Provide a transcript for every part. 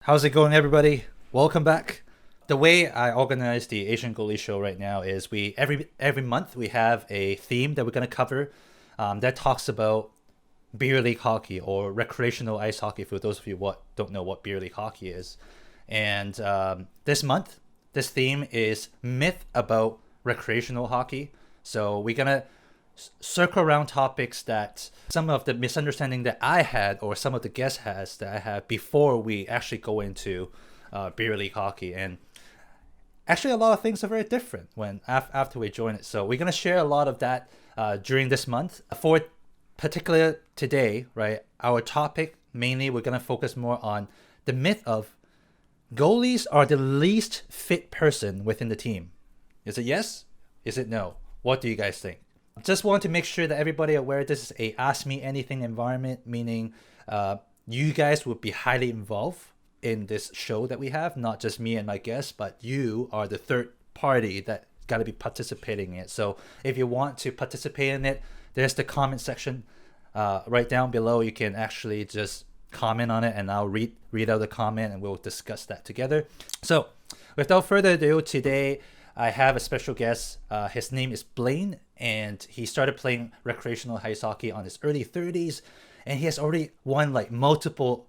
How's it going, everybody? Welcome back. The way I organize the Asian Goalie Show right now is we every month we have a theme that we're gonna cover that talks about beer league hockey or recreational ice hockey. For those of you what don't know what beer league hockey is, and this month this theme is myth about recreational hockey. So we're gonna circle around topics that some of the misunderstanding that I had or some of the guests has that I had before we actually go into beer league hockey. And actually a lot of things are very different when after we join it. So we're going to share a lot of that during this month. For particular today, right, our topic mainly we're going to focus more on the myth of goalies are the least fit person within the team. Is it yes? Is it no? What do you guys think? Just want to make sure that everybody aware this is a ask me anything environment, meaning you guys would be highly involved in this show that we have, not just me and my guests, but you are the third party that got to be participating in it. So if you want to participate in it, there's the comment section right down below. You can actually just comment on it and I'll read out the comment and we'll discuss that together. So without further ado, today I have a special guest. His name is Blaine, and he started playing recreational ice hockey on his early 30s, and he has already won like multiple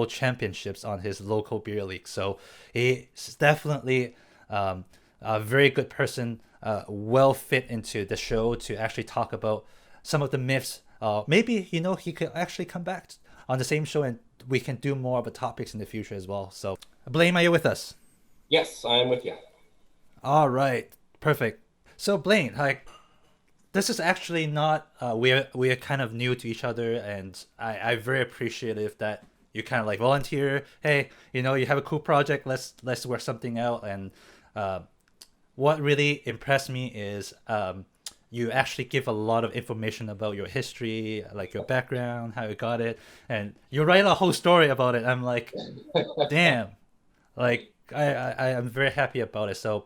championships on his local beer league. So he's definitely a very good person, well fit into the show to actually talk about some of the myths. Maybe he could actually come back on the same show, and we can do more of the topics in the future as well. So Blaine, are you with us? Yes, I am with you. All right, perfect. So Blaine, like, this is actually not we're kind of new to each other, and I very appreciative that you kind of like volunteer. Hey, you have a cool project. Let's work something out. And what really impressed me is you actually give a lot of information about your history, like your background, how you got it, and you write a whole story about it. I'm like, damn, like I am very happy about it. So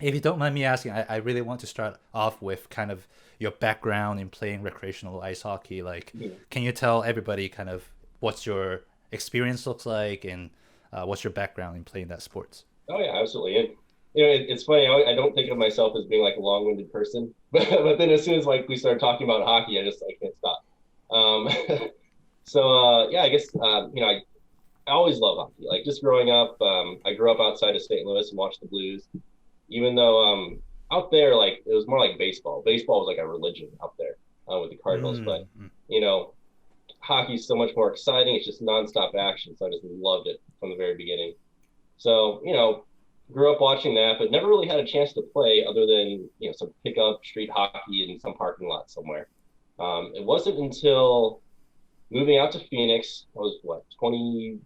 if you don't mind me asking, I really want to start off with kind of your background in playing recreational ice hockey. Like, Mhm. can you tell everybody kind of what's your experience looks like and what's your background in playing that sports? Oh yeah, absolutely. And it's funny. I don't think of myself as being like a long-winded person, but then as soon as like we start talking about hockey, I can't stop. Um, yeah, I guess I always love hockey. Like just growing up, I grew up outside of St. Louis and watched the Blues. Even though out there like it was more like baseball. Baseball was like a religion out there with the Cardinals, but Mm. you know hockey's so much more exciting. It's just nonstop action, so I just loved it from the very beginning. So, grew up watching that, but never really had a chance to play other than, some pickup street hockey in some parking lot somewhere. It wasn't until moving out to Phoenix, I was what, 20,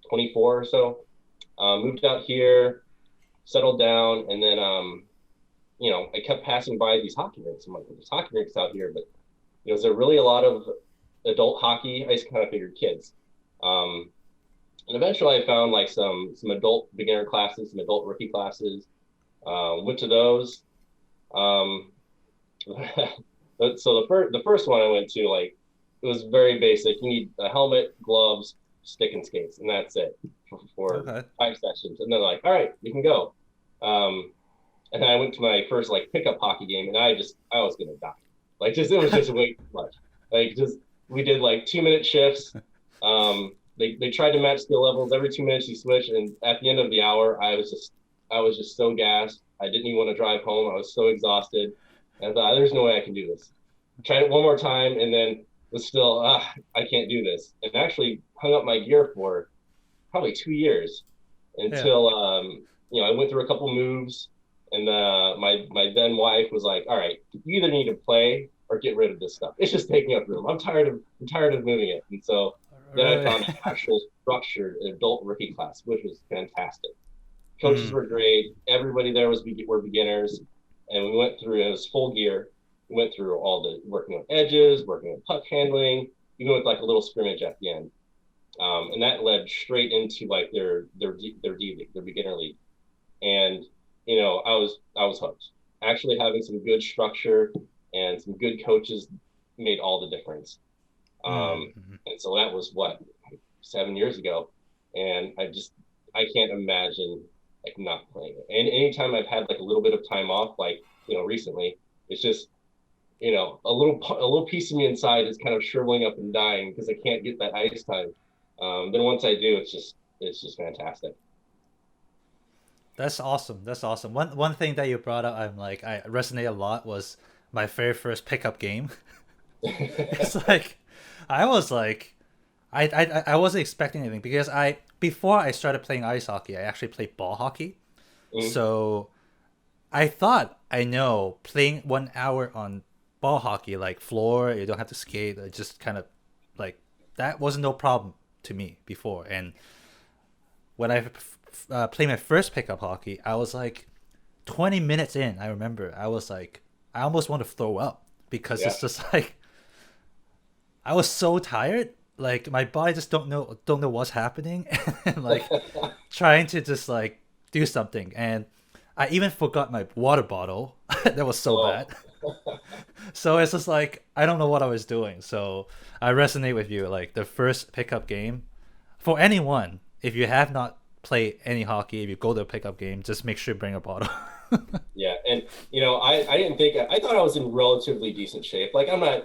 24 or so, moved out here, settled down, and then, I kept passing by these hockey rinks. I'm like, there's hockey rinks out here, but, is there really a lot of adult hockey? I just kind of figured kids. Um, and eventually I found like some adult beginner classes, some adult rookie classes. Went to those. Um, so the first one I went to, like, it was very basic. You need a helmet, gloves, stick and skates, and that's it for Okay. 5 sessions. And then like, all right, you can go. Um, and then I went to my first like pickup hockey game, and I was gonna die. Like just it was just way too much. Like just we did like 2 minute shifts. They tried to match skill levels every 2 minutes you switch, and at the end of the hour, I was just so gassed. I didn't even want to drive home. I was so exhausted, and I thought, "There's no way I can do this." Tried it one more time, and then was still, I can't do this, and actually hung up my gear for probably 2 years Yeah. until I went through a couple moves, and my then wife was like, "All right, you either need to play or get rid of this stuff. It's just taking up room. I'm tired of moving it." And so then I Right. found an actual structured adult rookie class, which was fantastic. Coaches Mm. were great. Everybody there were beginners, and we went through. It was full gear. We went through all the working with edges, working with puck handling, even with like a little scrimmage at the end. And that led straight into like their D league, their beginner league. And I was hooked. Actually, having some good structure and some good coaches made all the difference. Mm. And so that was what, 7 years ago. and I can't imagine like not playing it. And anytime I've had like a little bit of time off, like recently, it's just a little piece of me inside is kind of shriveling up and dying because I can't get that ice time. Then once I do, it's just fantastic. That's awesome. That's awesome. One thing that you brought up, I resonate a lot was my very first pickup game. It's like I was like I wasn't expecting anything because I before I started playing ice hockey, I actually played ball hockey. Mhm. So I thought I know playing 1 hour on ball hockey, like floor, you don't have to skate, just kind of like that wasn't no problem to me before. And when I played my first pickup hockey, I was like 20 minutes in. I remember I was like, I almost want to throw up because Yeah. it's just like I was so tired. Like my body just don't know what's happening, and like trying to just like do something. And I even forgot my water bottle. That was so Oh, bad. So it's just like I don't know what I was doing. So I resonate with you. Like the first pickup game for anyone, if you have not played any hockey, if you go to a pickup game, just make sure you bring a bottle. yeah. And I didn't think I thought I was in relatively decent shape. Like I'm not,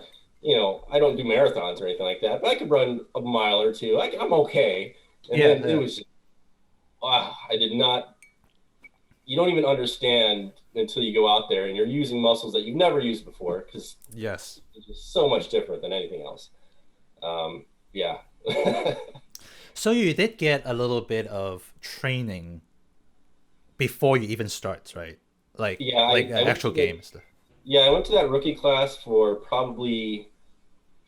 I don't do marathons or anything like that, but I could run a mile or two. I'm okay. And Yeah, then it yeah. was just, I did not. You don't even understand until you go out there and you're using muscles that you've never used before because Yes. it's just so much different than anything else. Yeah. So you did get a little bit of training before you even start, right? Yeah, Like I went actual to the games. yeah, I went to that rookie class for probably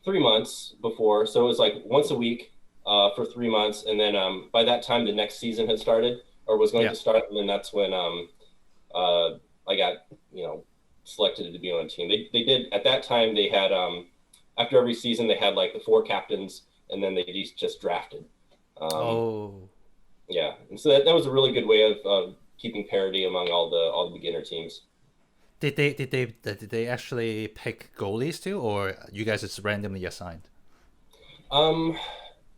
3 months before. So it was like once a week for 3 months. And then by that time, the next season had started or was going Yeah. to start. And then that's when uh, I got, selected to be on a team. They did, at that time, they had, after every season, they had like the four captains and then they just drafted. Um, Oh. yeah. And so that was a really good way of keeping parity among all the beginner teams. Did they actually pick goalies too, or you guys just randomly assigned? Um,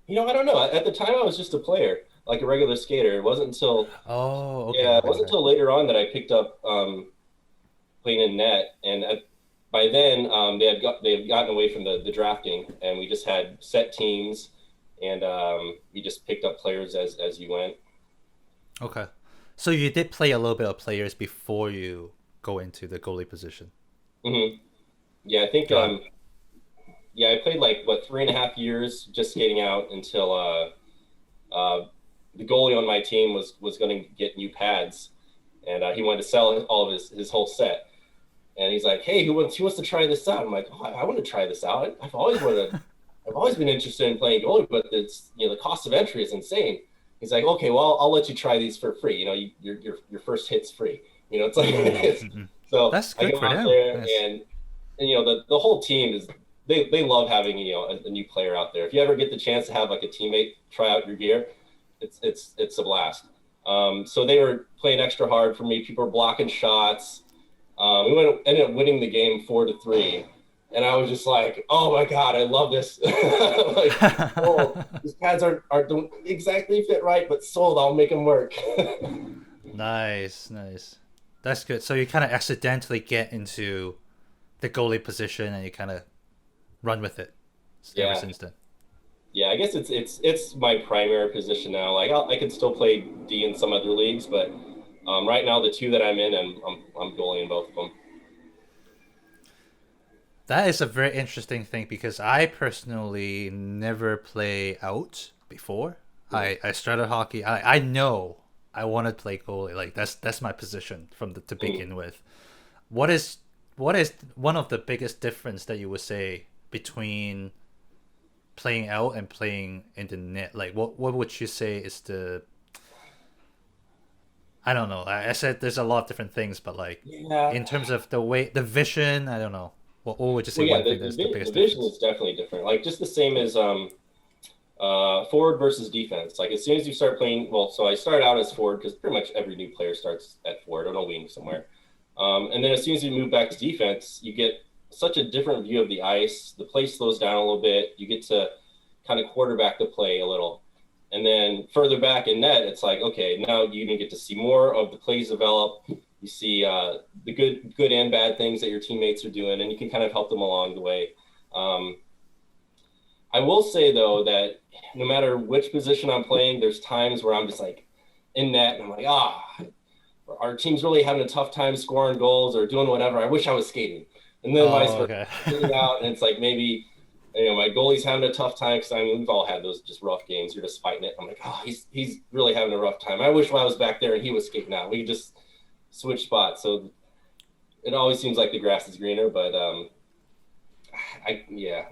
I don't know. At the time, I was just a player, like a regular skater. It wasn't until Oh, okay, Yeah, it okay, wasn't okay. until later on that I picked up playing in net, and by then they had gotten away from the drafting, and we just had set teams, and we just picked up players as you went. Okay. So you did play a little bit of players before you go into the goalie position. Hmm. Yeah, I think Got it. yeah, I played like what 3.5 years just skating out until the goalie on my team was going to get new pads, and he wanted to sell all of his whole set. And he's like, "Hey, who wants to try this out?" I'm like, oh, I want to try this out. I've always been interested in playing goalie, but it's the cost of entry is insane. He's like, "Okay, well, I'll let you try these for free. Your first hit's free. It's like it's Mm-hmm. so That's I good go for out him. there Nice. and the whole team is they love having a new player out there. If you ever get the chance to have like a teammate try out your gear, it's a blast. So they were playing extra hard for me. People were blocking shots. Ended up winning the game 4-3, and I was just like, "Oh my god, I love this!" Like, oh, these pads aren't don't exactly fit right, but sold. I'll make them work. Nice, nice. That's good. So you kind of accidentally get into the goalie position and you kind of run with it ever Yeah, since then. yeah. I guess it's my primary position now. Like I could still play D in some other leagues, but right now the two that I'm in, I'm goalie in both of them. That is a very interesting thing because I personally never play out before. Mhm. I started hockey. I know I want to play goalie. Like that's my position from the to Mhm. begin with. What is what is one of the biggest difference that you would say between playing out and playing in the net? Like what would you say is the I don't know. I said there's a lot of different things, but like Yeah. in terms of the way the vision, I don't know. What would you say Well, yeah. one The, thing the that's the the biggest vision difference? is definitely different. Like just the same as forward versus defense. Like as soon as you start playing, well, so I started out as forward because pretty much every new player starts at forward or a wing somewhere. And then as soon as you move back to defense, you get such a different view of the ice. The play slows down a little bit. You get to kind of quarterback the play a little. And then further back in net, it's like, okay, now you even get to see more of the plays develop. You see the good and bad things that your teammates are doing, and you can kind of help them along the way. I will say though that no matter which position I'm playing, there's times where I'm just like in net and I'm like, our team's really having a tough time scoring goals or doing whatever. I wish I was skating. And then vice versa, okay. skating out, and it's like maybe my goalie's having a tough time because I mean we've all had those just rough games. You're just fighting it. I'm like, he's really having a rough time. I wish I was back there and he was skating out. We could just switch spots. So it always seems like the grass is greener, but yeah.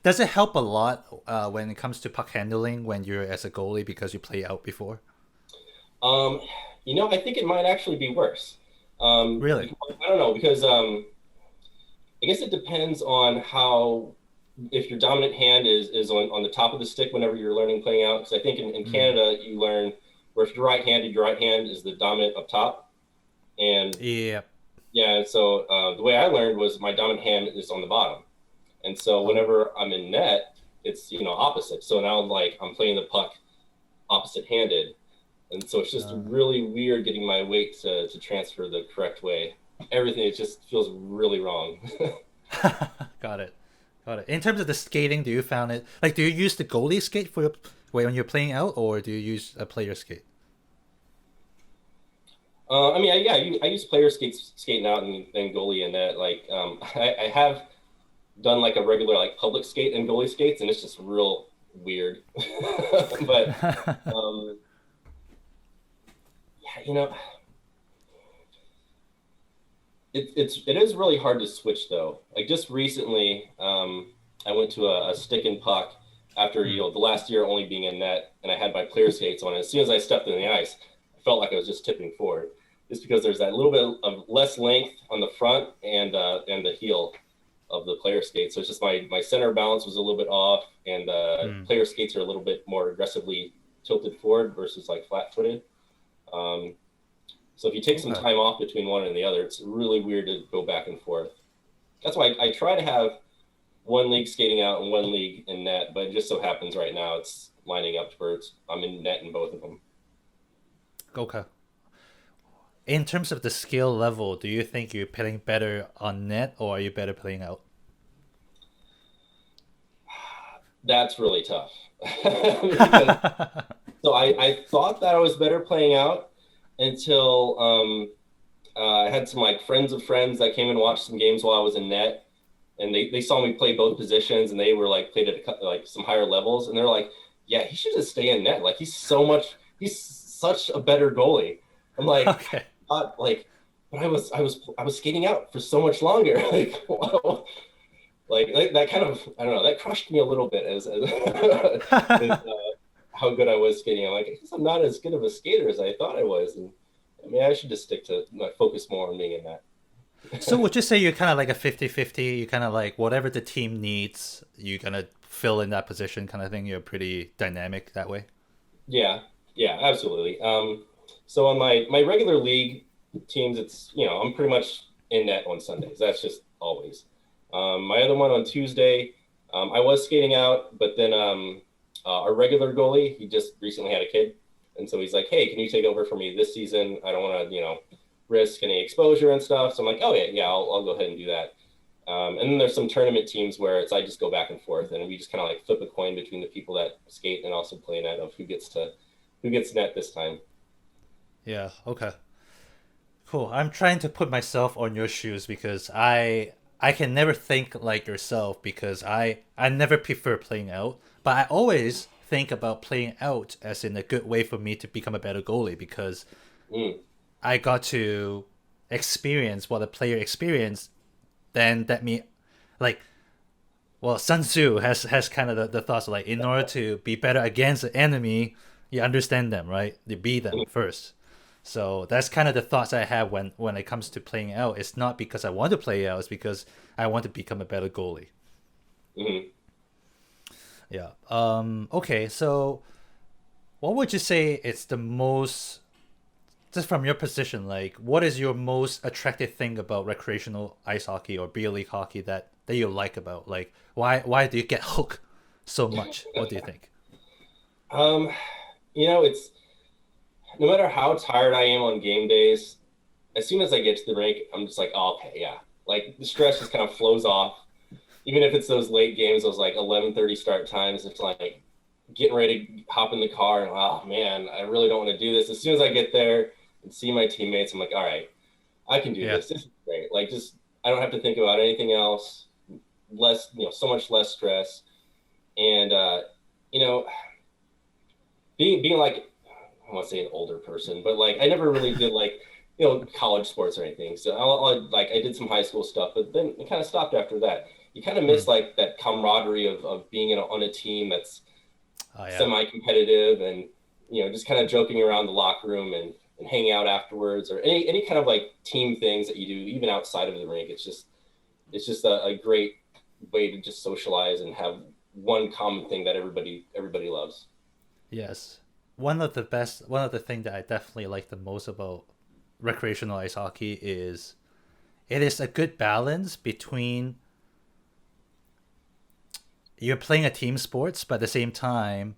Does it help a lot when it comes to puck handling when you're as a goalie because you play out before? I think it might actually be worse. Really? I don't know because I guess it depends on if your dominant hand is on the top of the stick whenever you're learning playing out. Because I think in Canada you learn where if you're right-handed, your right hand is the dominant up top, and Yeah. yeah. So the way I learned was my dominant hand is on the bottom, and so whenever I'm in net, it's opposite. So now I'm playing the puck opposite-handed. And so it's just really weird getting my weight to transfer the correct way. Everything, it just feels really wrong. Got it. In terms of the skating, do you found it do you use the goalie skate when you're playing out, or do you use a player skate? I use player skating out and goalie in that. I have done like a regular public skate and goalie skates, and it's just real weird. But it is really hard to switch though. Like just recently, I went to a stick and puck after the last year only being in net, and I had my player skates on. And as soon as I stepped in the ice, I felt like I was just tipping forward, just because there's that little bit of less length on the front and the heel of the player skates. So it's just my center balance was a little bit off, and player skates are a little bit more aggressively tilted forward versus like flat-footed. So if you take some time off between one and the other, it's really weird to go back and forth. That's why I try to have one league skating out and one league in net, but it just so happens right now it's lining up where I'm in net in both of them. Okay. In terms of the skill level, do you think you're playing better on net, or are you better playing out? That's really tough. So I thought that I was better playing out until I had some friends of friends that came and watched some games while I was in net, and they saw me play both positions, and they were played at some higher levels, and they're like, yeah, he should just stay in net. He's such a better goalie. I'm like, okay. But I was skating out for so much longer. Wow. That kind of, I don't know, that crushed me a little bit as how good I was skating. I'm like, I guess I'm not as good of a skater as I thought I was. And I should just stick to focus more on being in that. So would you say you're kind of like a 50-50? You kind of whatever the team needs, you're going to fill in that position kind of thing? You're pretty dynamic that way? Yeah, absolutely. So on my regular league teams, it's, I'm pretty much in net on Sundays. That's just always. My other one on Tuesday, I was skating out, but then our regular goalie, he just recently had a kid. And so he's like, hey, can you take over for me this season? I don't want to, risk any exposure and stuff. So I'm like, oh, yeah, I'll go ahead and do that. And then there's some tournament teams where I just go back and forth, and we just kind of flip a coin between the people that skate and also play net of who gets net this time. Yeah, okay. Cool. I'm trying to put myself on your shoes because I can never think like yourself, because I never prefer playing out, but I always think about playing out as in a good way for me to become a better goalie, because I got to experience what a player experienced. Then that me, Sun Tzu has kind of the thoughts in order to be better against the enemy, you understand them, right? You beat them first. So that's kind of the thoughts I have when it comes to playing out. It's not because I want to play out, it's because I want to become a better goalie. Mm-hmm. Yeah. Okay, so what would you say is the most, just from your position, what is your most attractive thing about recreational ice hockey or beer league hockey that you like about? Why do you get hooked so much? What do you think? Um, it's no matter how tired I am on game days, as soon as I get to the rink, I'm just like, oh, okay, yeah. Like the stress just kind of flows off. Even if it's those late games, those like 11:30 start times, it's like getting ready to hop in the car and oh man, I really don't want to do this. As soon as I get there and see my teammates, I'm like, all right, I can do Yeah. this. This is great. Like just I don't have to think about anything else. Less, so much less stress. And you know, being like I want to say an older person, but like I never really did like college sports or anything. So I did some high school stuff, but then it kind of stopped after that. You kind of miss Mm. like that camaraderie of being on a team that's Oh yeah. semi-competitive and just kind of joking around the locker room and hanging out afterwards or any kind of like team things that you do even outside of the rink. It's just a great way to just socialize and have one common thing that everybody loves. Yes. One of the things that I definitely like the most about recreational ice hockey is it is a good balance between you're playing a team sports, but at the same time,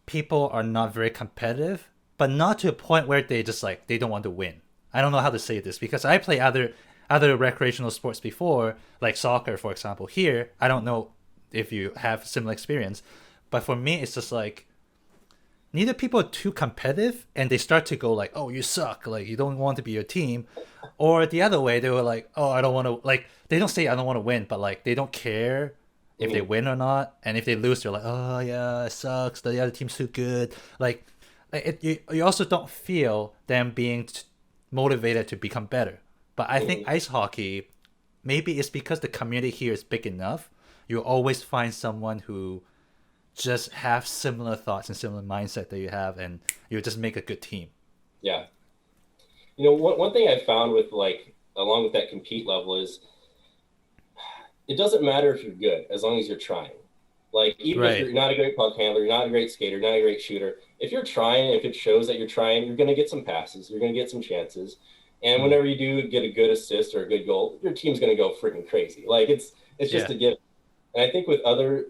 people are not very competitive, but not to a point where they just like they don't want to win. I don't know how to say this because I play other recreational sports before, like soccer, for example. Here, I don't know if you have similar experience, but for me, it's just like neither people are too competitive and they start to go like, oh, you suck, like you don't want to be your team, or the other way they were like, oh, I don't want to, like they don't say I don't want to win, but like they don't care if they Mhm. win or not, and if they lose they're like, oh yeah, it sucks, the other team's too good. Like you also don't feel them being motivated to become better. But I think Mhm. ice hockey, maybe it's because the community here is big enough, you always find someone who just have similar thoughts and similar mindset that you have, and you just make a good team. Yeah. One thing I found with like along with that compete level is it doesn't matter if you're good as long as you're trying. Like even if Right. you're not a great puck handler, you're not a great skater, not a great shooter, if you're trying, if it shows that you're trying, you're going to get some passes, you're going to get some chances, and Mm. whenever you do get a good assist or a good goal, your team's going to go freaking crazy. Like it's just Yeah. a given. And I think with other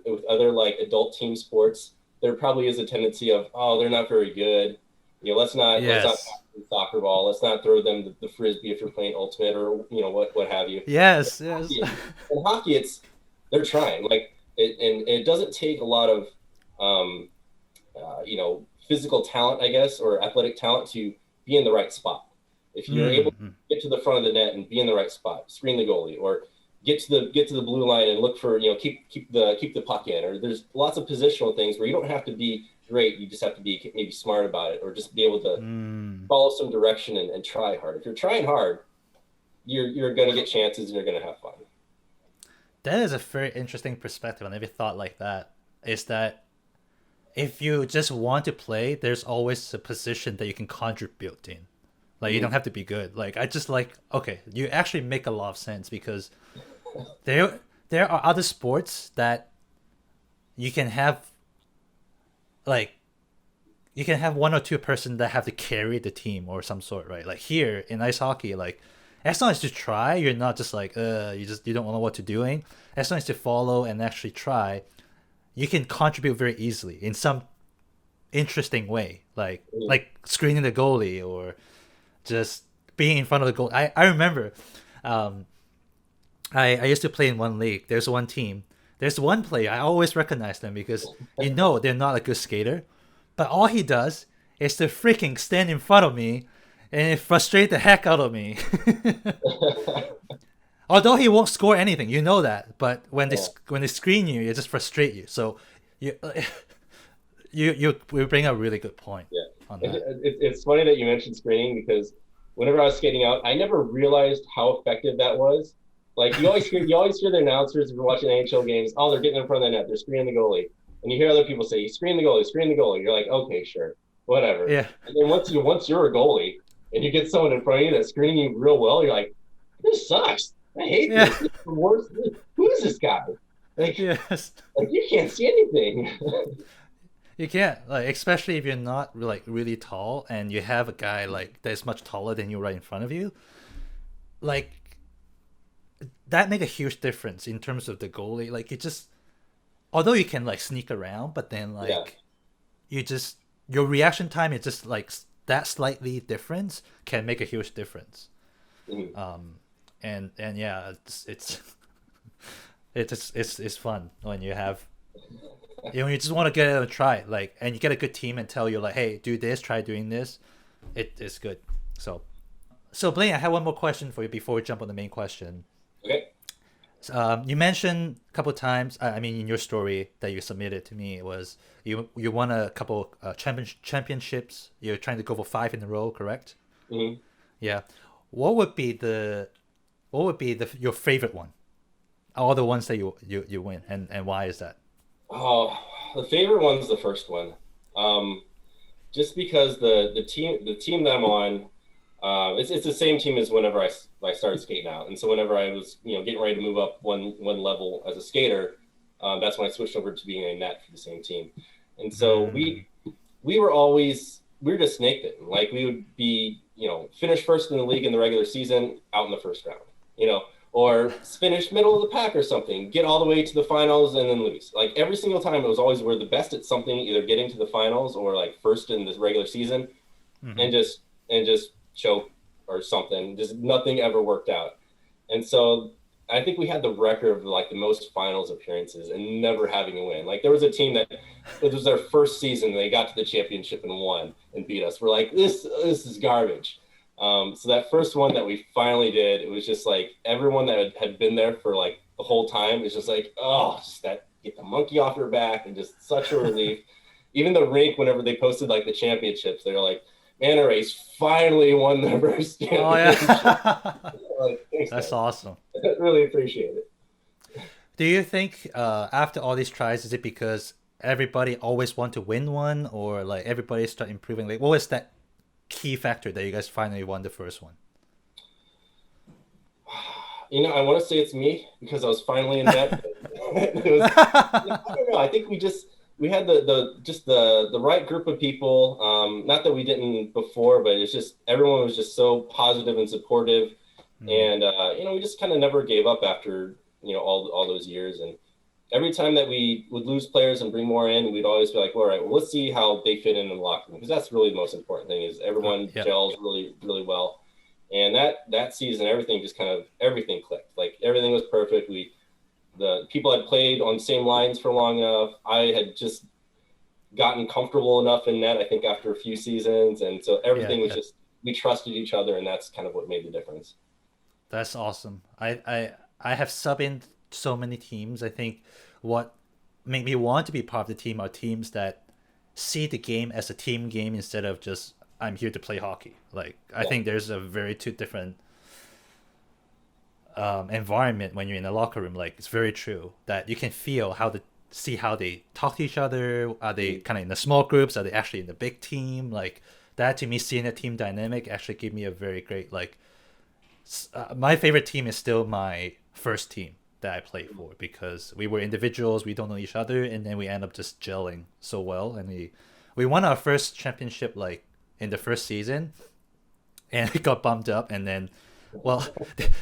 like adult team sports, there probably is a tendency of oh they're not very good. Let's not pass Yes. the soccer ball. Let's not throw them the frisbee if you're playing ultimate or what have you. Yes. Yes. In hockey, it's they're trying like and it doesn't take a lot of um, physical talent, I guess, or athletic talent to be in the right spot. If you're able to Mm. get to the front of the net and be in the right spot, screen the goalie, or get to the blue line and look for keep the puck in. Or there's lots of positional things where you don't have to be great. You just have to be maybe smart about it, or just be able to Mm. follow some direction and try hard. If you're trying hard, you're going to get chances and you're going to have fun. That is a very interesting perspective. I never thought like that. Is that if you just want to play, there's always a position that you can contribute in. Like you don't Mm-hmm. have to be good. Like I just like okay, you actually make a lot of sense because there are other sports that you can have like you can have one or two person that have to carry the team or some sort, right? Like here in ice hockey, like as long as you try, you're not just like you don't know what to doing. As long as you follow and actually try, you can contribute very easily in some interesting way, like screening the goalie or just being in front of the goal. I remember, um, I used to play in one league. There's one team. There's one player I always recognize them because they're not a good skater, but all he does is to freaking stand in front of me, and it frustrates the heck out of me. Although he won't score anything, you know that. But Yeah. when they screen you, it just frustrate you. So you you bring a really good point Yeah. on that. It's funny that you mentioned screening because whenever I was skating out, I never realized how effective that was. Like you always hear the announcers if you're watching NHL games, oh, they're getting in front of the net, they're screening the goalie. And you hear other people say, you screen the goalie, screen the goalie. You're like, okay, sure, whatever. Yeah, And then once you're a goalie and you get someone in front of you that's screening you real well, you're like, this sucks. I hate yeah, this. This is the worst. Who is this guy? Like, yes. like you can't see anything. You can't like, especially if you're not like really tall and you have a guy like that's much taller than you right in front of you. Like that make a huge difference in terms of the goalie. Like it just, although you can like sneak around, but then Yeah. like you just your reaction time is just like that slightly difference can make a huge difference. Mhm. And yeah, it's fun when you have you just want to get it and try it, like, and you get a good team and tell you like, hey, do this, try doing this. It's good. So Blaine, I have one more question for you before we jump on the main question. Okay. You mentioned a couple of times, I mean, in your story that you submitted to me, it was you won a couple championships. You're trying to go for 5 in a row, correct? Hmm. Yeah. What would be the your favorite one? All the ones that you win, and why is that? Oh, the favorite one's the first one. Um, just because the team that I'm on, it's the same team as whenever I started skating out, and so whenever I was getting ready to move up one level as a skater, that's when I switched over to being a net for the same team, and so Mm. we were just snake bitten. Like we would be finish first in the league in the regular season, out in the first round, or finish middle of the pack or something, get all the way to the finals and then lose. Like every single time, it was always we're the best at something, either getting to the finals or like first in this regular season, Mm-hmm. and just choke or something. Just nothing ever worked out. And so I think we had the record of like the most finals appearances and never having a win. Like there was a team that it was their first season, they got to the championship and won and beat us. We're like, this is garbage. So that first one that we finally did, it was just like everyone that had been there for like the whole time is just like, oh, just that get the monkey off your back and just such a relief. Even the rink, whenever they posted like the championships, they were like, Manta Race finally won their first Oh championship. yeah. Like, thanks, That's guys. awesome. Really appreciate it. Do you think after all these tries, is it because everybody always want to win one, or like everybody start improving? Like, what was that key factor that you guys finally won the first one? I want to say it's me because I was finally in net. It was, I don't know. I think we had the right group of people. Not that we didn't before, but it's just everyone was just so positive and supportive, Mm. and we just kind of never gave up after all those years. And every time that we would lose players and bring more in, we'd always be like, all right, well, let's see how they fit in the locker room, because that's really the most important thing is everyone Yeah. gels really, really well. And that season, everything just everything clicked. Like everything was perfect. The people had played on the same lines for long enough. I had just gotten comfortable enough in net, I think, after a few seasons. And so Yeah. everything was Yeah. just, we trusted each other, and that's kind of what made the difference. That's awesome. I have sub in so many teams. I think what made me want to be part of the team are teams that see the game as a team game instead of just I'm here to play hockey. Like I Yeah. think there's a very two different environment when you're in a locker room. Like it's very true that you can feel see how they talk to each other. Are they Mhm. kind of in the small groups? Are they actually in the big team? Like that to me, seeing a team dynamic actually gave me a very great like. My favorite team is still my first team that I played for because we were individuals. We don't know each other, and then we end up just gelling so well, and we won our first championship like in the first season, and we got bumped up, and then well,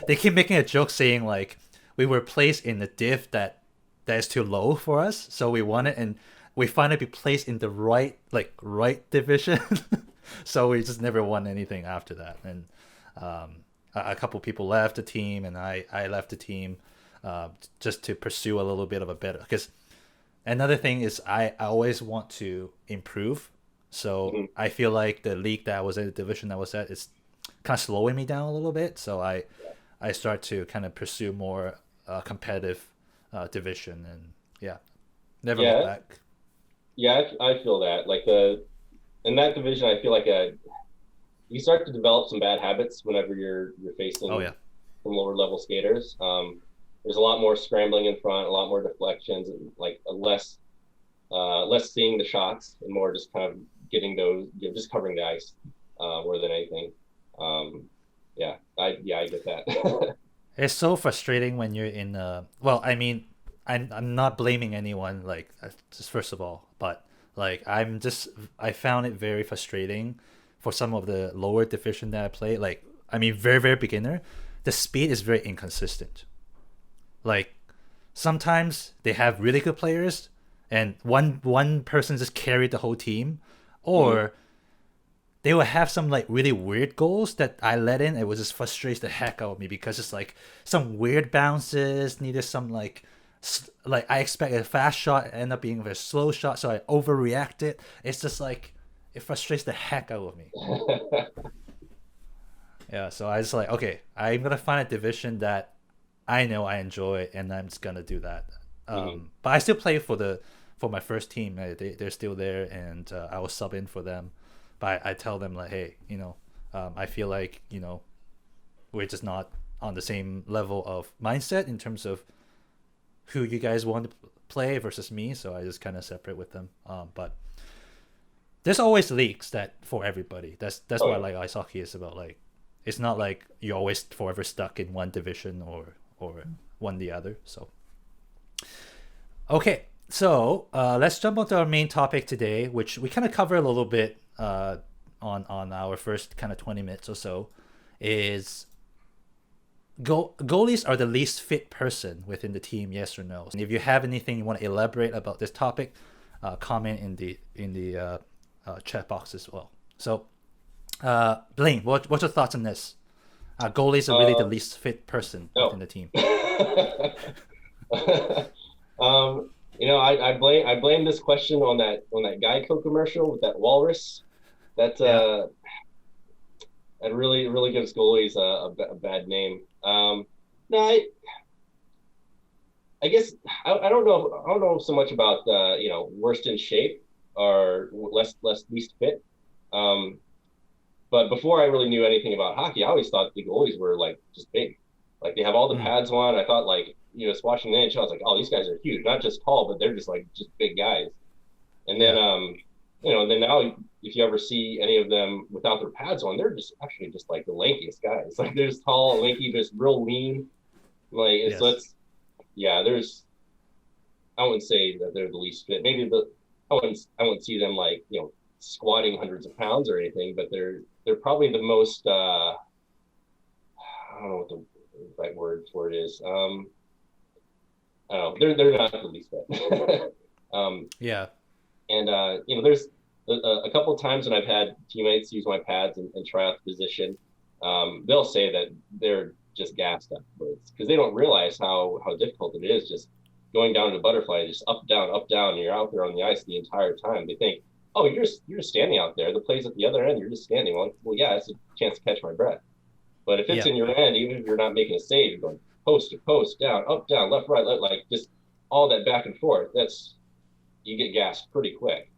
they keep making a joke saying like we were placed in the div that is too low for us, so we won it, and we finally be placed in the right division. So we just never won anything after that, and a couple people left the team, and I left the team just to pursue a little bit of a better. Because another thing is I always want to improve, so Mhm. I feel like the league that I was at, the division that I was at, is kind of slowing me down a little bit. So I start to kind of pursue more competitive division, and yeah, never look Yeah. back. Yeah, I feel that. Like in that division, I feel like you start to develop some bad habits whenever you're Oh facing yeah, some lower level skaters. There's a lot more scrambling in front, a lot more deflections, and like a less seeing the shots and more just kind of getting those, just covering the ice more than anything. Um, yeah, I get that. it's so frustrating when you're in. Well, I mean, I'm not blaming anyone. Like, just first of all, but like I found it very frustrating for some of the lower division that I play. Like, I mean, very beginner, the speed is very inconsistent. Like, sometimes they have really good players, and one person just carried the whole team, or they would have some like really weird goals that I let in. It was just frustrates the heck out of me because it's like some weird bounces, needed some like I expected a fast shot, end up being a very slow shot, so I overreacted. It's just like it frustrates the heck out of me. Yeah, so I just like, okay, I'm gonna find a division that I know I enjoy, and I'm just gonna do that. But I still play for my first team. They're still there, and I will sub in for them. But I tell them like, hey, I feel like we're just not on the same level of mindset in terms of who you guys want to play versus me. So I just kind of separate with them. But there's always leagues that for everybody. That's why like ice hockey is about like. It's not like you're always forever stuck in one division or one the other. So, okay, so let's jump onto our main topic today, which we kind of cover a little bit on our first kind of 20 minutes or so. Is goalies are the least fit person within the team? Yes or no? And if you have anything you want to elaborate about this topic, comment in the chat box as well. So. Blaine, what's your thoughts on this? Goalies are really the least fit person within the team. I blame this question on that Geico commercial with that walrus. That really gives goalies a bad name. No, I guess I don't know so much about worst in shape or least fit. But before I really knew anything about hockey, I always thought the goalies were like just big. Like they have all the pads on. I thought like, just watching the NHL, I was like, oh, these guys are huge. Not just tall, but they're just big guys. And then, then now if you ever see any of them without their pads on, they're just actually just like the lankiest guys. Like they're just tall, lanky, just real lean. Like I wouldn't say that they're the least fit. Maybe I wouldn't see them like, squatting hundreds of pounds or anything, but they're probably the most I don't know what the right word for it is. I don't know. They're not the least fit. And there's a couple of times when I've had teammates use my pads and try out the position. They'll say that they're just gassed afterwards because they don't realize how difficult it is just going down to butterfly, just up down, and you're out there on the ice the entire time. They think, oh, you're just standing out there. The play's at the other end. You're just standing. Well, yeah, it's a chance to catch my breath. But if it's in your end, even if you're not making a save, you're going post to post, down, up, down, left, right, left, like just all that back and forth. You get gassed pretty quick,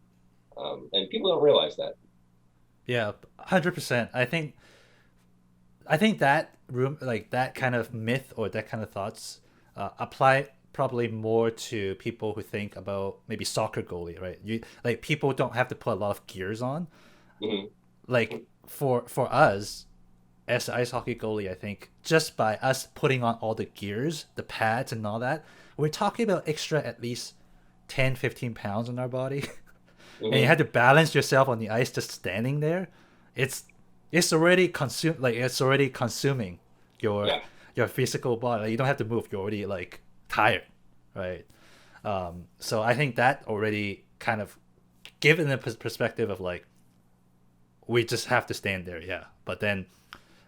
and people don't realize that. Yeah, 100%. I think that that kind of myth or that kind of thoughts apply probably more to people who think about maybe soccer goalie, right? People don't have to put a lot of gears on. Like for us as an ice hockey goalie, I think just by us putting on all the gears, the pads and all that, we're talking about extra at least 10-15 pounds on our body. And you have to balance yourself on the ice just standing there. It's already consuming your physical body. You don't have to move. You're already tired, right? So I think that already kind of given the perspective of we just have to stand there, yeah. But then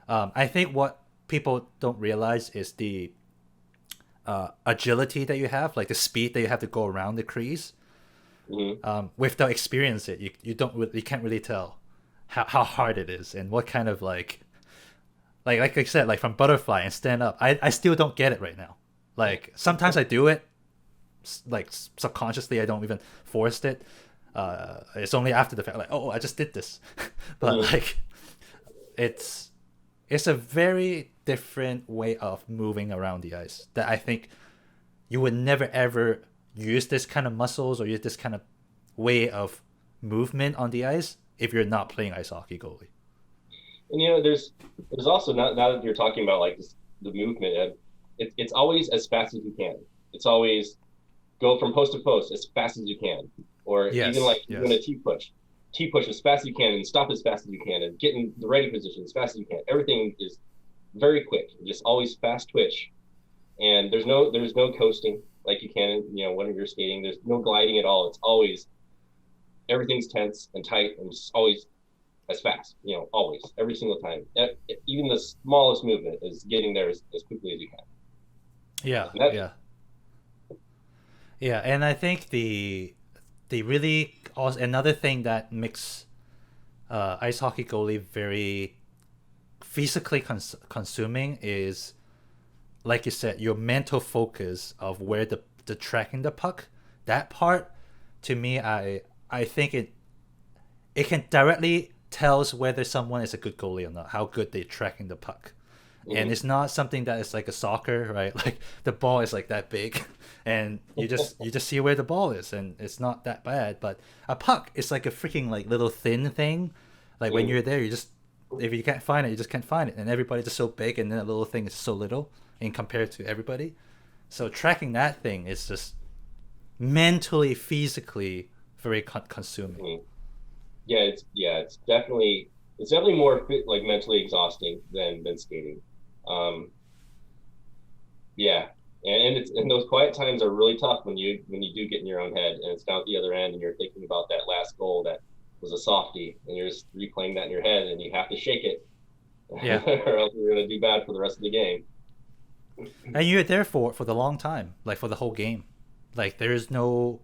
I think what people don't realize is the agility that you have, the speed that you have to go around the crease. Without experience it, you can't really tell how hard it is and what kind of like I said, from butterfly and stand up. I still don't get it right now. Sometimes I do it, subconsciously. I don't even force it. It's only after the fact, oh, I just did this. But it's a very different way of moving around the ice that I think you would never ever use this kind of muscles or use this kind of way of movement on the ice if you're not playing ice hockey goalie. And there's also now that you're talking about the movement, it's always as fast as you can. It's always go from post to post as fast as you can, or even doing a T push as fast as you can and stop as fast as you can and get in the ready position as fast as you can. Everything is very quick, just always fast twitch, and there's no coasting. like you can, when you're skating. There's no gliding at all. It's always everything's tense and tight and just always as fast, always, every single time. Even the smallest movement is getting there as quickly as you can. Yeah, That, yeah, yeah. And I think the really also another thing that makes ice hockey goalie very physically consuming is, like you said, your mental focus of where the tracking the puck. That part, to me, I think it can directly tells whether someone is a good goalie or not, how good they're tracking the puck. And it's not something that is like a soccer, right? Like the ball is like that big, and you just see where the ball is, and it's not that bad. But a puck is like a freaking like little thin thing. Like when you're there, you just, if you can't find it, you just can't find it, and everybody's just so big, and then that little thing is so little in compared to everybody. So tracking that thing is just mentally, physically very consuming. it's definitely more like mentally exhausting than skating. Um, yeah, and those quiet times are really tough when you do get in your own head and it's down at the other end and you're thinking about that last goal that was a softie and you're just replaying that in your head and you have to shake it, Yeah. or else you're gonna do bad for the rest of the game. And you're there for the long time, like for the whole game. Like there's no,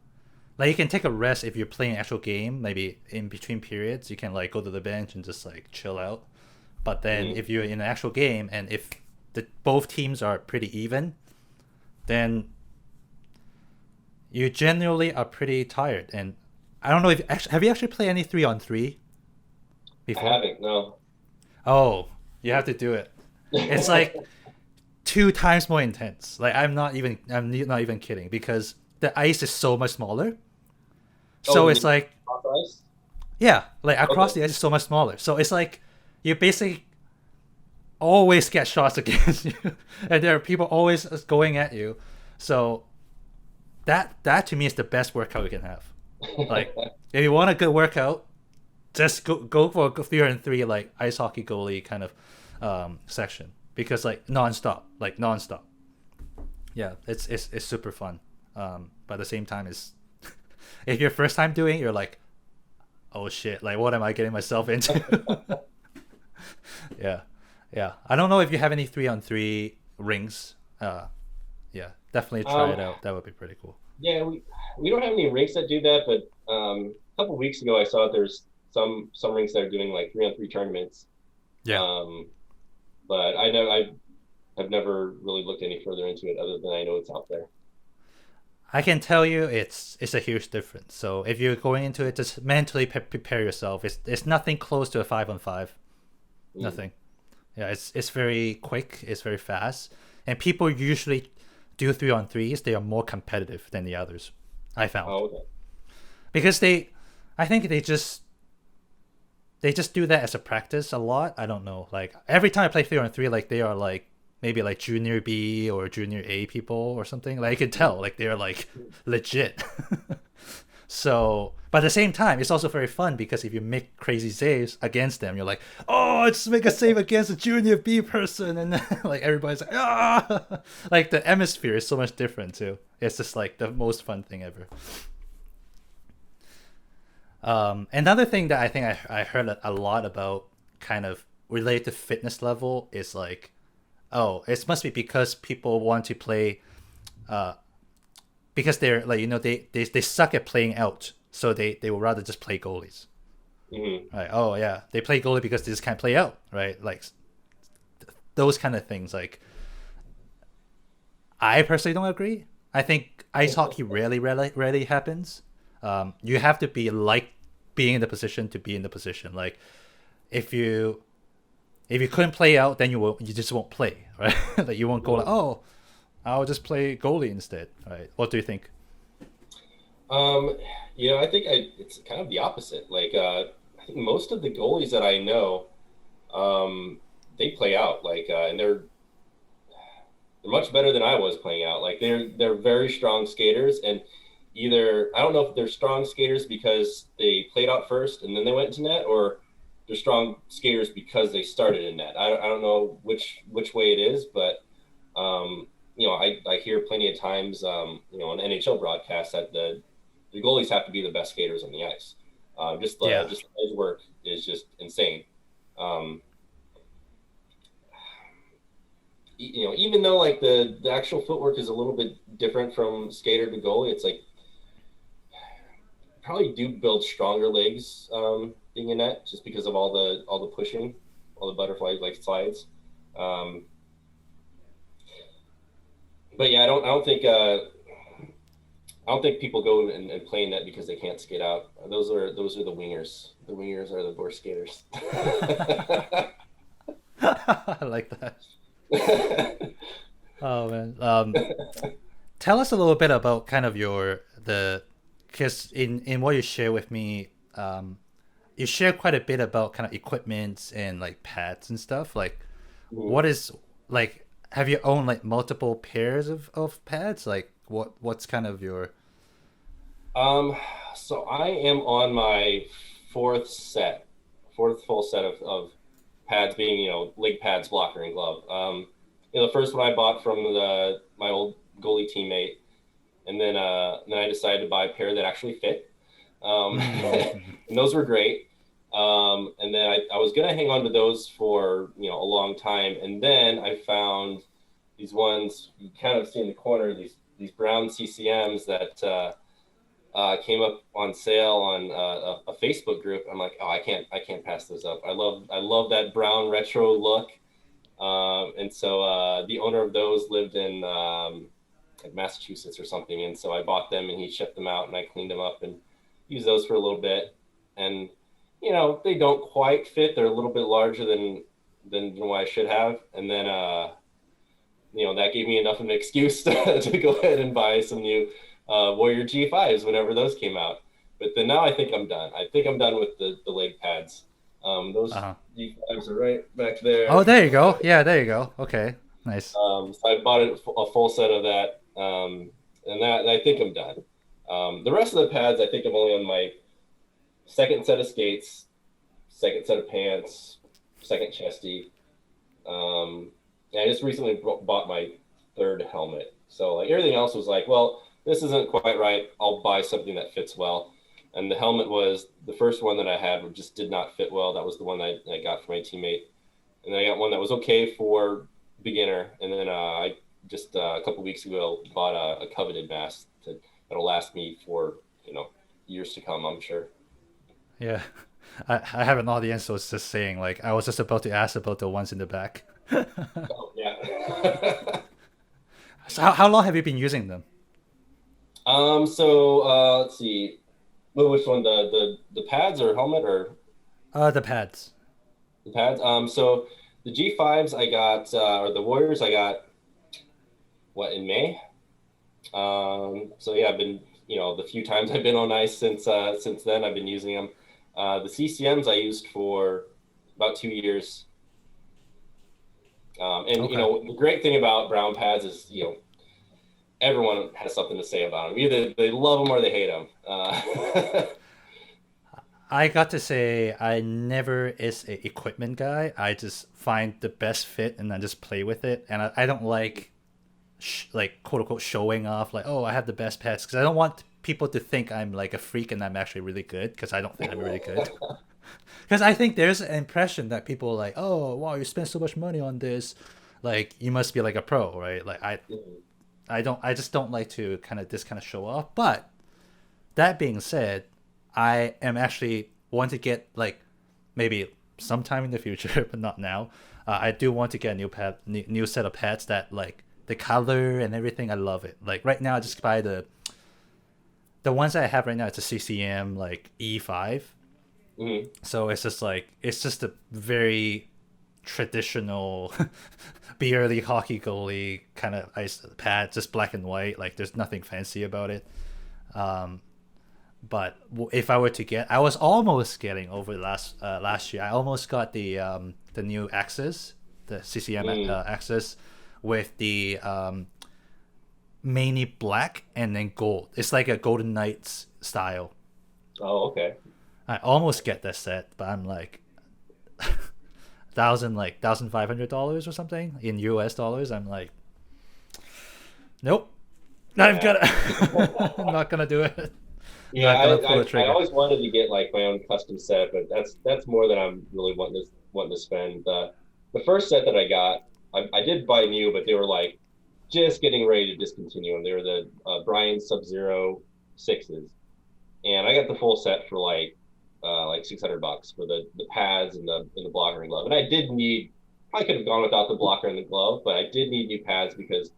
like you can take a rest if you're playing an actual game. Maybe in between periods, you can like go to the bench and just like chill out. But then if you're in an actual game and if both teams are pretty even, then you generally are pretty tired. And I don't know if actually have you actually played any 3-on-3 I before? haven't, no. Oh, you have to do it. It's like two times more intense. Like I'm not even kidding because the ice is so much smaller. Oh, So you it's mean like off ice? yeah, like across Okay. the ice is so much smaller. So it's like you basically always get shots against you, and there are people always going at you. So that to me is the best workout you can have. Like if you want a good workout, just go for a 3-on-3 like ice hockey goalie kind of section because like nonstop. Yeah, it's super fun. But at the same time, it's if you're first time doing, it, you're like, oh shit, like what am I getting myself into? Yeah, yeah. I don't know if you have any 3-on-3 rings. Yeah, definitely try um, it out. That would be pretty cool. yeah, we don't have any rinks that do that, but a couple weeks ago I saw there's some rinks that are doing like 3-on-3 tournaments. Yeah, Um, but I have never really looked any further into it other than I know it's out there. I can tell you it's a huge difference. So if you're going into it, just mentally prepare yourself. It's nothing close to a 5-on-5. Mm. Nothing. Yeah, it's very quick. It's very fast, and people usually do 3-on-3s. They are more competitive than the others. I found Oh, okay. because I think they just do that as a practice a lot. I don't know. Like every time I play 3-on-3, like they are like maybe like junior B or junior A people or something. Like you can tell, like they're like legit. So, but at the same time, it's also very fun because if you make crazy saves against them, you're like, oh, let's make a save against a junior B person, and then, like everybody's like, ah, like the atmosphere is so much different too. It's just like the most fun thing ever. Another thing that I think I heard a lot about, kind of related to fitness level, is like, oh, it must be because people want to play, uh, because they're like they suck at playing out, so they would rather just play goalies. Hmm. Right? Oh yeah, they play goalie because they just can't play out, right? Like those kind of things. Like I personally don't agree. I think ice hockey rarely happens. You have to be like being in the position to be in the position. Like if you couldn't play out, then you just won't play, right? Like you won't go like, oh, I'll just play goalie instead, right? What do you think? Um, I think it's kind of the opposite. Like, I think most of the goalies that I know, um, they play out. Like, and they're much better than I was playing out. Like, they're very strong skaters, and either I don't know if they're strong skaters because they played out first and then they went into net, or they're strong skaters because they started in net. I don't know which way it is, but um, I hear plenty of times, on NHL broadcasts that the goalies have to be the best skaters on the ice. Yeah. Just the edge work is just insane. Um, Even though like the actual footwork is a little bit different from skater to goalie, it's like probably do build stronger legs being in net just because of all the pushing, all the butterfly like slides. Um, but yeah, I don't think people go and play in net because they can't skate out. Those are the wingers. The wingers are the worst skaters. I like that. Oh man. Tell us a little bit about kind of because in what you share with me, you share quite a bit about kind of equipment and like pads and stuff. Like, Mhm. what is like? Have you owned like multiple pairs of pads? Like, what's kind of your? Um, so I am on my fourth set, fourth full set of pads, being leg pads, blocker, and glove. The first one I bought from my old goalie teammate, and then I decided to buy a pair that actually fit, Mm-hmm. and those were great. And then I was gonna hang on to those for a long time, and then I found these ones you kind of see in the corner, these brown CCMs that came up on sale on a Facebook group. I'm like, oh, I can't pass those up. I love that brown retro look. And so the owner of those lived in like Massachusetts or something, and so I bought them, and he shipped them out, and I cleaned them up and used those for a little bit. And they don't quite fit. They're a little bit larger than what I should have. And then that gave me enough of an excuse to go ahead and buy some new Warrior G5s whenever those came out. But then now I think I'm done. I think I'm done with the leg pads. Those Uh-huh. G5s are right back there. Oh, there you go. Yeah, there you go. Okay, nice. So I bought a full set of that, and I think I'm done. The rest of the pads, I think I'm only on my second set of skates, second set of pants, second chesty. And I just recently bought my third helmet. So like everything else was like, well, this isn't quite right. I'll buy something that fits well. And the helmet was the first one that I had just did not fit well. That was the one I got for my teammate. And then I got one that was okay for beginner. And then I just a couple weeks ago bought a coveted mask that'll last me for years to come, I'm sure. Yeah, I have an audience, so it's just saying like I was just about to ask about the ones in the back. Oh yeah. So how long have you been using them? So let's see. Which one? The pads or helmet or The pads. the pads? So the G5s I got or the Warriors I got what in May. So yeah, I've been the few times I've been on ice since then I've been using them. The CCMs I used for about 2 years. And Okay. the great thing about brown pads is everyone has something to say about them. Either they love them or they hate them. I got to say I never is a equipment guy. I just find the best fit and then just play with it. And I don't like like quote unquote showing off like, oh, I have the best pads, because I don't want people to think I'm like a freak and I'm actually really good, because I don't think I'm really good. Because I think there's an impression that people are like, oh wow, you spent so much money on this, like you must be like a pro, right? Like I just don't like to kind of show off. But that being said, I am actually want to get like maybe sometime in the future, but not now. I do want to get a new set of pads that like the color and everything. I love it. Like right now, I just buy the ones that I have right now. It's a CCM like E5. Mhm. So it's just a very traditional beer league hockey goalie kind of ice pad, just black and white. Like there's nothing fancy about it. Um, but if I were to get, I was almost getting over last year. I almost got the new Axis, the CCM Mm. Axis, with the mainly black and then gold. It's like a Golden Knights style. Oh, okay. I almost get this set, but I'm like $1,500 or something in US dollars. I'm like, Nope. I'm Yeah. gonna I'm not gonna do it. Yeah, Not gonna pull the I trigger. always wanted to get like my own custom set, but that's more than I'm really wanting to spend. The first set that I got, I did buy new, but they were like just getting ready to discontinue them. They were the Brian Sub Zero sixes, and I got the full set for like $600 for the pads and the blocker and glove. And I did need, I could have gone without the blocker and the glove, but I did need new pads because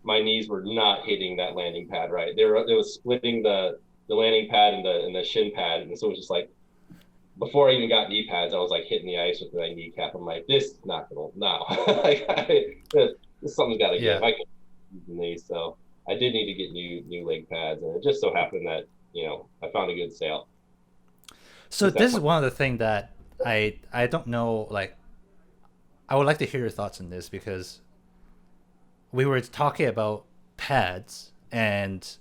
my knees were not hitting that landing pad right. It was splitting the landing pad and the shin pad, and so it was just like before I even got knee pads, I was like hitting the ice with my kneecap. I'm like, this is not gonna no, like this something's got to give. Yeah. I can use the knees, so I did need to get new leg pads, and it just so happened that I found a good sale. So this is one of the things that I don't know. Like, I would like to hear your thoughts on this because we were talking about pads and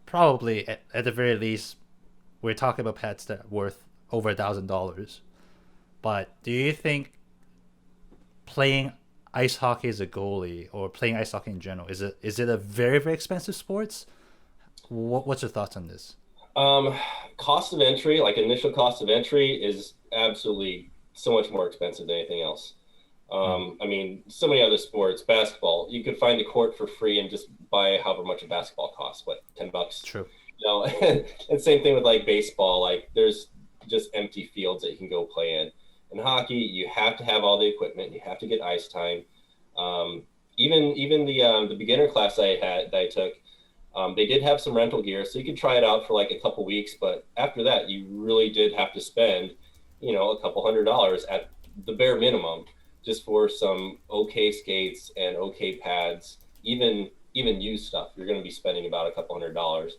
probably at the very least we're talking about pads that are worth over $1,000. But do you think playing ice hockey as a goalie or playing ice hockey in general is it a very very expensive sports? What's your thoughts on this? Um, Cost of entry, like initial cost of entry, is absolutely so much more expensive than anything else. Mm. I mean, so many other sports, basketball, you could find a court for free and just buy however much a basketball costs, what, $10? True. And same thing with like baseball, like there's just empty fields that you can go play in. In hockey, you have to have all the equipment, you have to get ice time. Um, even the beginner class that I took, they did have some rental gear, so you could try it out for like a couple weeks. But after that, you really did have to spend, a couple $100 at the bare minimum just for some okay skates and okay pads. Even used stuff, you're going to be spending about a couple $100.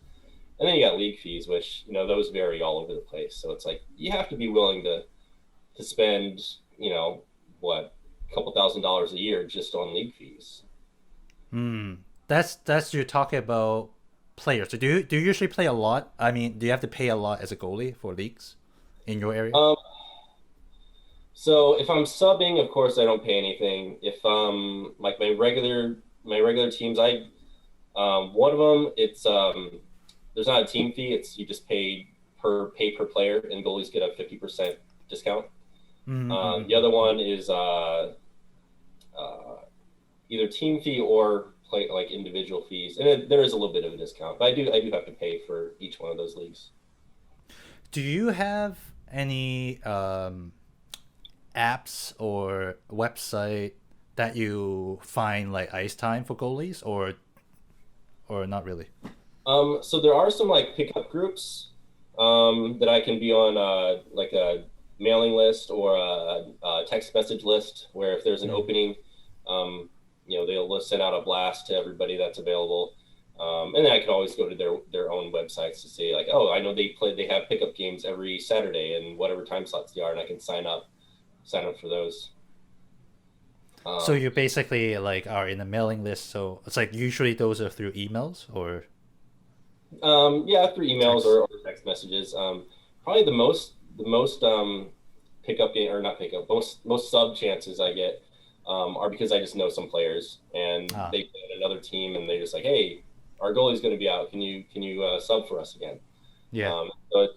And then you got league fees, which those vary all over the place. So it's like you have to be willing to spend, what, a couple $1,000s a year just on league fees. Hmm. That's you're talking about players. So do you usually play a lot? I mean, do you have to pay a lot as a goalie for leagues in your area? Um, So if I'm subbing, of course I don't pay anything. If like my regular teams, I one of them it's there's not a team fee. It's you just pay per player, and goalies get a 50% discount. Mm-hmm. The other one is uh, either team fee or play like individual fees, and there is a little bit of a discount. But I do have to pay for each one of those leagues. Do you have any apps or website that you find like ice time for goalies or not really? So there are some like pickup groups that I can be on, like a mailing list or a text message list, where if there's an Mm. opening, they'll send out a blast to everybody that's available. And then I can always go to their own websites to say like, oh, I know they have pickup games every Saturday and whatever time slots they are, and I can sign up for those. So Um, you basically like are in a mailing list. So it's like usually those are through emails or yeah, through emails text. or text messages. Probably the most pickup game or not pickup most sub chances I get are because I just know some players and Ah, they play on another team and they just like, hey, our goalie's going to be out. Can you sub for us again? yeah. So of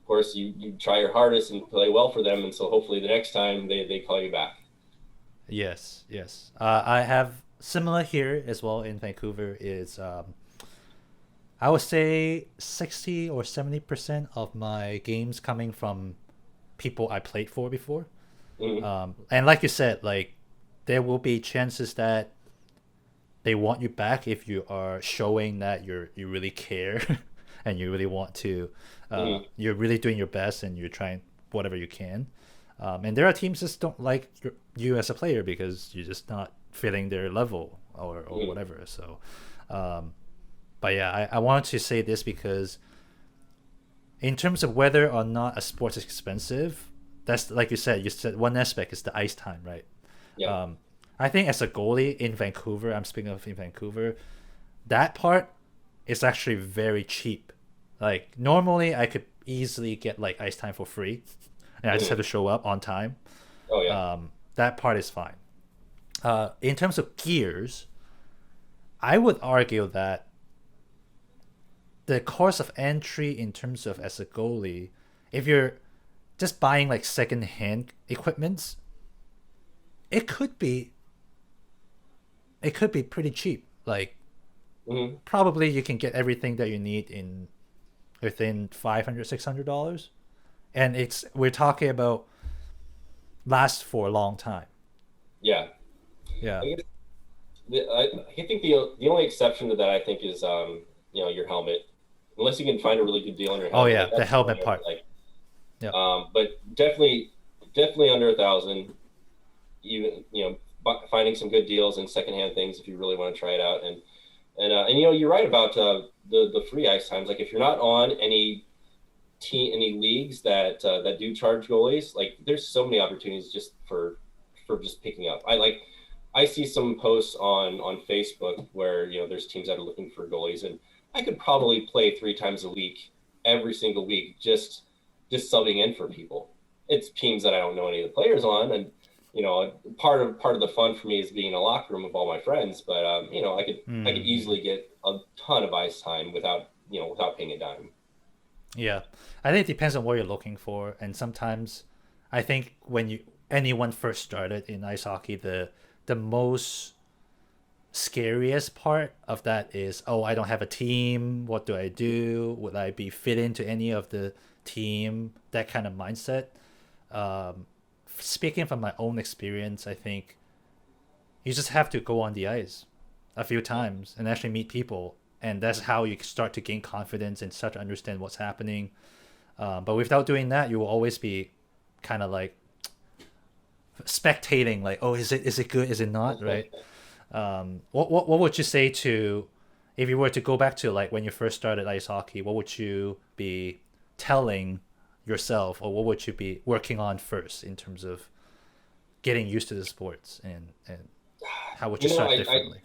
course you try your hardest and play well for them, and so hopefully the next time they call you back. Yes, yes. I have similar here as well in Vancouver. Is I would say 60 or 70% of my games coming from people I played for before. Mhm. And like you said, like there will be chances that they want you back if you are showing that you really care and you really want to Mhm. you're really doing your best and you're trying whatever you can. And there are teams just don't like you as a player because you're just not fitting their level or Mhm. whatever. So um, but yeah, I wanted to say this because in terms of whether or not a sport is expensive, that's like you said one aspect is the ice time, right? Yeah. um, I think as a goalie in Vancouver, I'm speaking of in Vancouver, that part is actually very cheap. Like normally I could easily get like ice time for free and I just Mhm. have to show up on time. Oh yeah. That part is fine. In terms of gears, I would argue that the cost of entry in terms of as a goalie, if you're just buying like second hand equipments, it could be pretty cheap. Like probably you can get everything that you need in within $500-$600, and we're talking about last for a long time. Yeah. Yeah. I think the only exception to that, I think, is your helmet. Unless you can find a really good deal on your Oh helmet. yeah, Like, the that's helmet fine. part. Like, Yeah. but definitely under 1,000. Finding some good deals and secondhand things if you really want to try it out. And you're right about the free ice times. Like if you're not on any leagues that do charge goalies, like there's so many opportunities just for just picking up. I see some posts on Facebook where there's teams that are looking for goalies, and I could probably play 3 times a week, every single week, just subbing in for people. It's teams that I don't know any of the players on, and part of the fun for me is being in a locker room with all my friends. But I could easily get a ton of ice time without paying a dime. Yeah, I think it depends on what you're looking for, and sometimes I think when anyone first started in ice hockey, the most scariest part of that is, oh, I don't have a team. What do I do? Would I be fit into any of the team? That kind of mindset. Speaking from my own experience, I think you just have to go on the ice a few times and actually meet people, and that's how you start to gain confidence and start to understand what's happening. But without doing that, you will always be kind of like spectating, like, oh, is it good, is it not, right? What would you say to, if you were to go back to like when you first started ice hockey, what would you be telling yourself, or what would you be working on first in terms of getting used to the sports, and how would you start differently?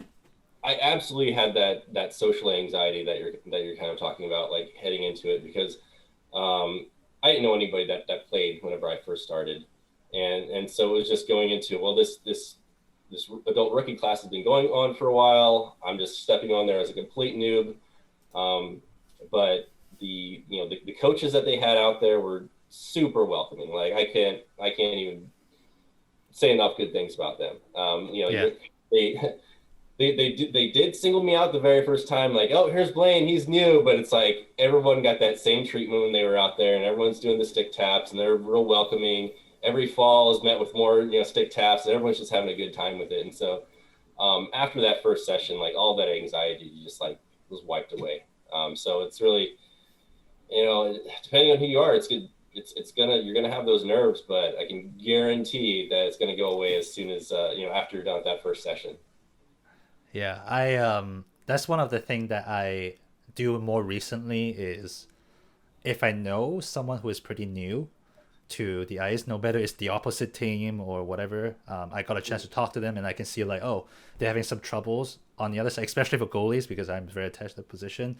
I absolutely had that social anxiety that you're kind of talking about, like heading into it, because I didn't know anybody that played whenever I first started, and so it was just going into, well, this adult rookie class has been going on for a while. I'm just stepping on there as a complete noob, but the coaches that they had out there were super welcoming. Like I can't even say enough good things about them. They did single me out the very first time, like, oh, here's Blaine, he's new, but it's like everyone got that same treatment when they were out there, and everyone's doing the stick taps, and they're real welcoming. Every fall is met with more stick taps, and everyone's just having a good time with it. And so after that first session, like all that anxiety just like was wiped away. So it's really, depending on who you are, it's good. You're gonna have those nerves, but I can guarantee that it's gonna go away as soon as after you're done with that first session. Yeah, I that's one of the things that I do more recently is, if I know someone who is pretty new to the ice, no matter it's the opposite team or whatever, I got a chance to talk to them, and I can see like, oh, they're having some troubles on the other side, especially for goalies, because I'm very attached to the position.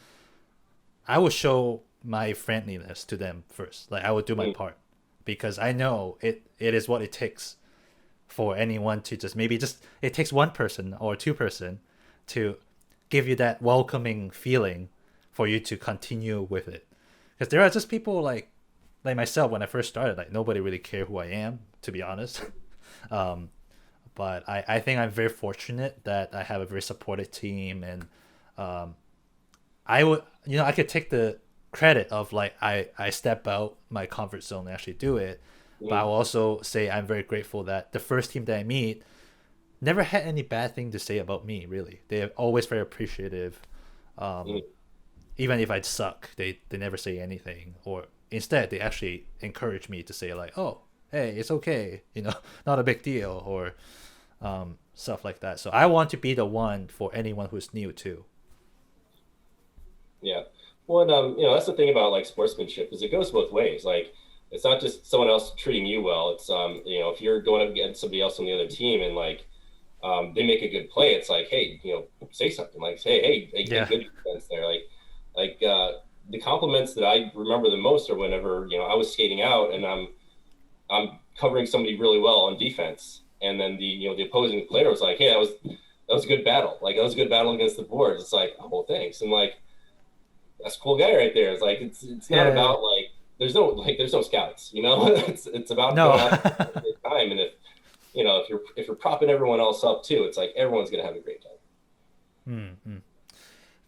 I will show my friendliness to them first. Like I would do my part, because I know it is what it takes for anyone to it takes one person or two person to give you that welcoming feeling for you to continue with it. Because there are just people like myself, when I first started, like nobody really cared who I am, to be honest. But I think I'm very fortunate that I have a very supportive team, and I would, I could take the credit of like I step out my comfort zone and actually do it. But I'll also say I'm very grateful that the first team that I meet never had any bad thing to say about me, really. They're always very appreciative. Even if I suck, they never say anything. Or instead, they actually encourage me to say like, oh, hey, it's okay. Not a big deal, or stuff like that. So I want to be the one for anyone who's new too. Yeah. Well, and, that's the thing about like sportsmanship, is it goes both ways. Like, it's not just someone else treating you well. It's, if you're going up against somebody else on the other team and like, they make a good play, it's like, hey, say something, like, hey, good defense there. Like the compliments that I remember the most are whenever, I was skating out and I'm covering somebody really well on defense. And then the opposing player was like, hey, that was a good battle. Like that was a good battle against the boards. It's like, oh, well, thanks. And like, that's a cool guy right there. It's like, it's not Yeah. about like, there's no scouts, you know, it's about No. going out there and having a great time. And if, you know, if you're propping everyone else up too, it's like, everyone's going to have a great time. Mm-hmm.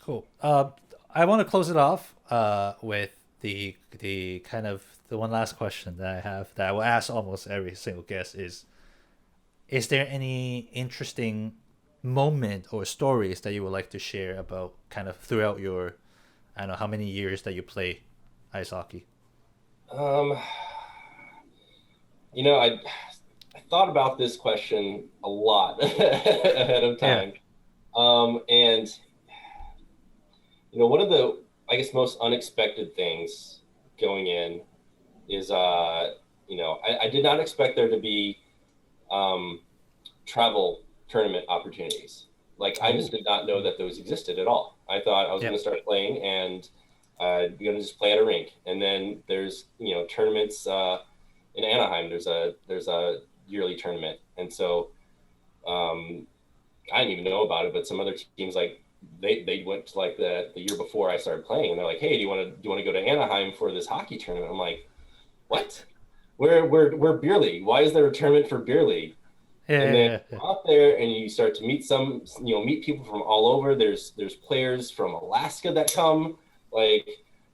Cool. I want to close it off with the kind of the one last question that I have that I will ask almost every single guest is there any interesting moment or stories that you would like to share about kind of throughout your I don't know how many years that you play ice hockey? Um, you know, I thought about this question a lot ahead of Yeah. time. And you know, one of the, I guess, most unexpected things going in is, you know, I did not expect there to be um, travel tournament opportunities. Like, I just Oh. did not know that those existed at all. I thought I was going Yep. to start playing and going to just play at a rink. And then there's, you know, tournaments in Anaheim. There's a yearly tournament. And so um, I didn't even know about it, but some other teams like they went to like the year before I started playing, and they're like, "Hey, do you want to go to Anaheim for this hockey tournament?" I'm like, "What? We're beer league. Why is there a tournament for beer league?" Yeah. And then Yeah. Yeah. you go out there and you start to meet meet people from all over. There's players from Alaska that come, like,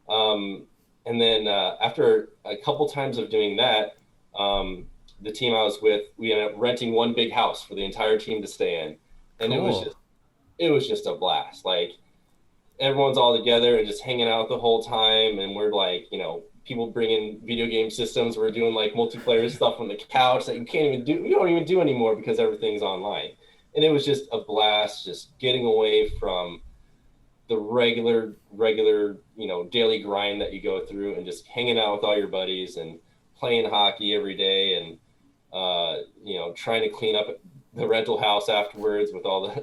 um, and then after a couple times of doing that, the team I was with, we ended up renting one big house for the entire team to stay in, and Cool. it was just a blast. Like everyone's all together and just hanging out the whole time, and we're like, you know, people bringing video game systems. We're doing like multiplayer stuff on the couch that we don't even do anymore because everything's online. And it was just a blast, just getting away from the regular, you know, daily grind that you go through, and just hanging out with all your buddies and playing hockey every day, and you know, trying to clean up the rental house afterwards with all the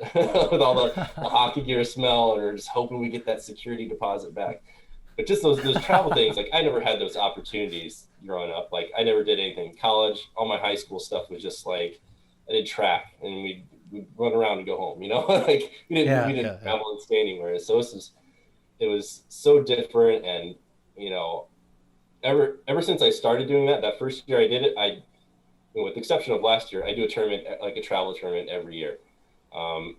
with all the hockey gear smell, or just hoping we get that security deposit back. But just those travel things, like I never had those opportunities growing up. Like I never did anything in college. All my high school stuff was just like I did track, and we'd run around and go home. You know, like we Yeah. didn't Yeah. Yeah. travel and stay anywhere. So it was so different, and you know, ever since I started doing that first year I did it, with the exception of last year, I do a tournament, like a travel tournament every year.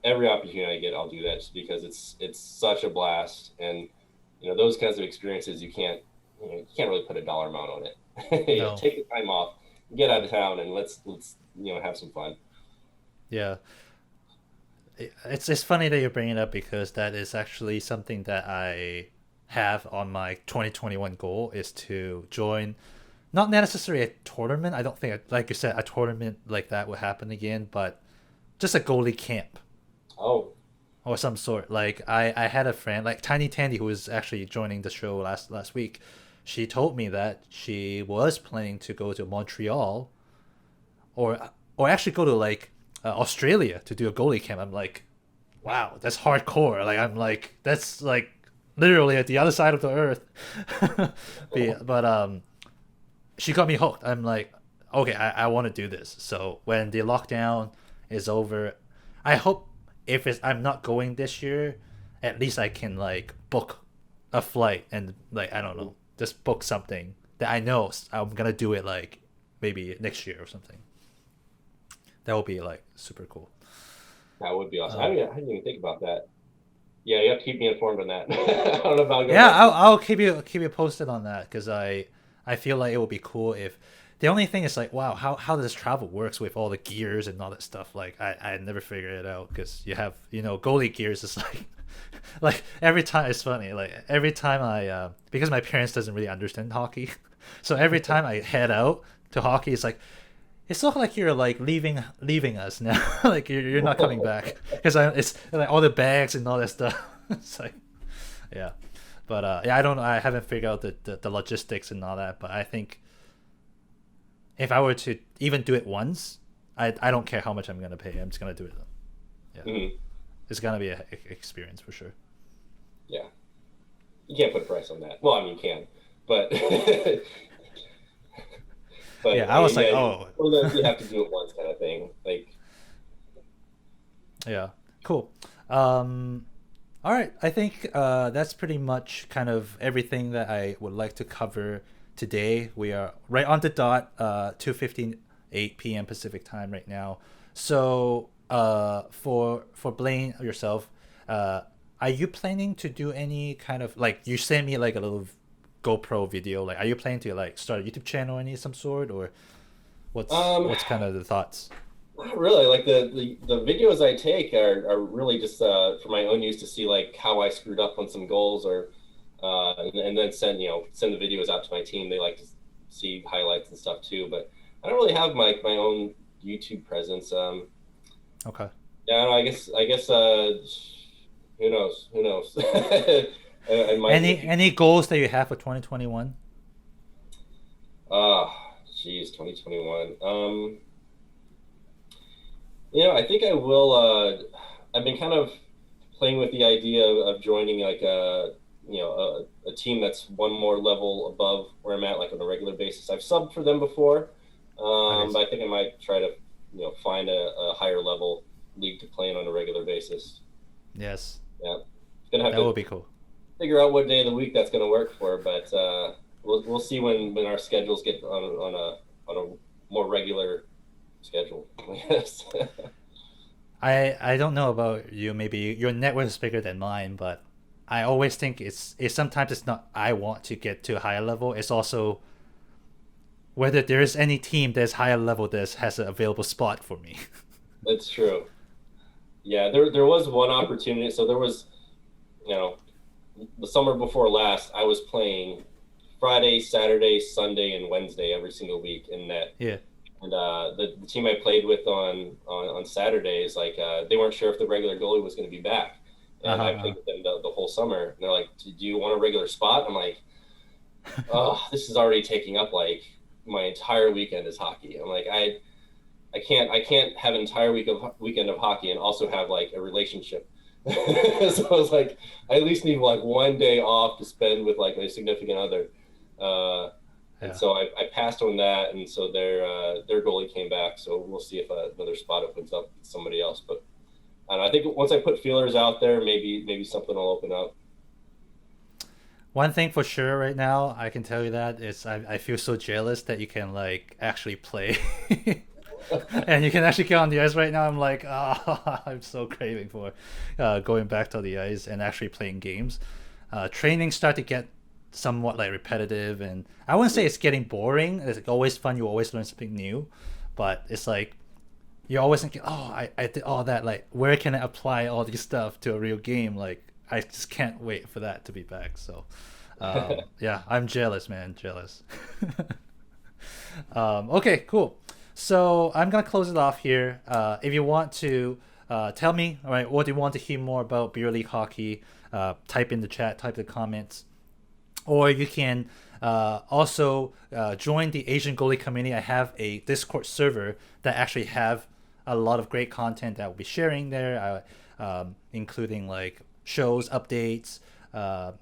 Every opportunity I get, I'll do that just because it's such a blast, and you know those kinds of experiences you can't really put a dollar amount on it. You know, No. take the time off, get out of town, and let's you know have some fun. Yeah. It's funny that you bring it up because that is actually something that I have on my 2021 goal is to join not necessarily a tournament. I don't think like you said a tournament like that would happen again, but just a goalie camp Oh, or some sort. Like I had a friend like Tiny Tandy who was actually joining the show last week. She told me that she was planning to go to Montreal or actually go to like Australia to do a goalie camp. I'm like, wow, that's hardcore. Like I'm like that's like literally at the other side of the earth. But she got me hooked. I'm like, okay, I want to do this. So when the lockdown is over, I hope if it's I'm not going this year, at least I can like book a flight and like I don't know, just book something that I know I'm gonna do it like maybe next year or something. That would be like super cool. that would be awesome. Um, I didn't even think about that. Yeah, you have to keep me informed on that. I don't know about going yeah, back to. I'll keep you posted on that because I feel like it would be cool if the only thing is like wow how does travel works with all the gears and all that stuff like I never figured it out because you have goalie gears is like like every time it's funny like every time I because my parents doesn't really understand hockey so every time I head out to hockey it's like it's not like you're like leaving us now like you're not coming back because it's like all the bags and all that stuff it's like yeah but yeah I haven't figured out the logistics and all that but I think if I were to even do it once I don't care how much I'm gonna pay I'm just gonna do it yeah Mhm. it's gonna be a experience for sure Yeah, you can't put a price on that. Well, I mean, you can, but yeah but I was like yeah, oh one of those you have to do it once kind of thing. Like, yeah cool. All right, I think that's pretty much kind of everything that I would like to cover today. We are right on the dot, 2:58 p.m. Pacific time right now. So, for Blaine yourself, are you planning to do any kind of like you sent me like a little GoPro video? Like, are you planning to like start a YouTube channel any some sort, or what's kind of the thoughts? Not really. Like the videos I take are really just for my own use to see like how I screwed up on some goals or and then send the videos out to my team. They like to see highlights and stuff too. But I don't really have my own YouTube presence. Okay. Yeah, I guess who knows? Who knows? I might Any goals that you have for 2021? ah geez, 2021. I think I will. I've been kind of playing with the idea of joining like a team that's one more level above where I'm at, like on a regular basis. I've subbed for them before, Nice. but I think I might try to find a higher level league to play in on a regular basis. Yes, Yeah, gonna have that to would be cool. figure out what day of the week that's gonna work for, but we'll see when our schedules get on a more regular schedule. Yes. I don't know about you. Maybe your network is bigger than mine, but I always think it's sometimes it's not I want to get to a higher level. It's also whether there is any team that's higher level that has an available spot for me. That's true. Yeah, there was one opportunity. So there was, you know, the summer before last, I was playing Friday, Saturday, Sunday, and Wednesday every single week in net. Yeah. And the team I played with on Saturdays, like they weren't sure if the regular goalie was going to be back, Uh and huh. I played with them the whole summer. And they're like, "Do you want a regular spot?" I'm like, "Oh, this is already taking up like my entire weekend is hockey." I'm like, I can't have an entire weekend of hockey and also have like a relationship. So I was like, I at least need like one day off to spend with like my significant other. And Yeah. so I passed on that, and so their goalie came back. So we'll see if another spot opens up with somebody else. But I don't know, I think once I put feelers out there, maybe something will open up. One thing for sure right now, I can tell you that is I feel so jealous that you can like actually play. And you can actually get on the ice right now. I'm like, I'm so craving for going back to the ice and actually playing games. Training start to get somewhat like repetitive, and I wouldn't say it's getting boring. It's like always fun. You always learn something new, but it's like you're always thinking, I did all that. Like, where can I apply all this stuff to a real game? Like, I just can't wait for that to be back. So, yeah, I'm jealous, man. Jealous. Okay, cool. So I'm gonna close it off here. If you want to tell me, all right, what do you want to hear more about beer league hockey? Type in the chat, type the comments, or you can also join the Asian Goalie community. I have a Discord server that actually have a lot of great content that I'll be sharing there, including like shows, updates,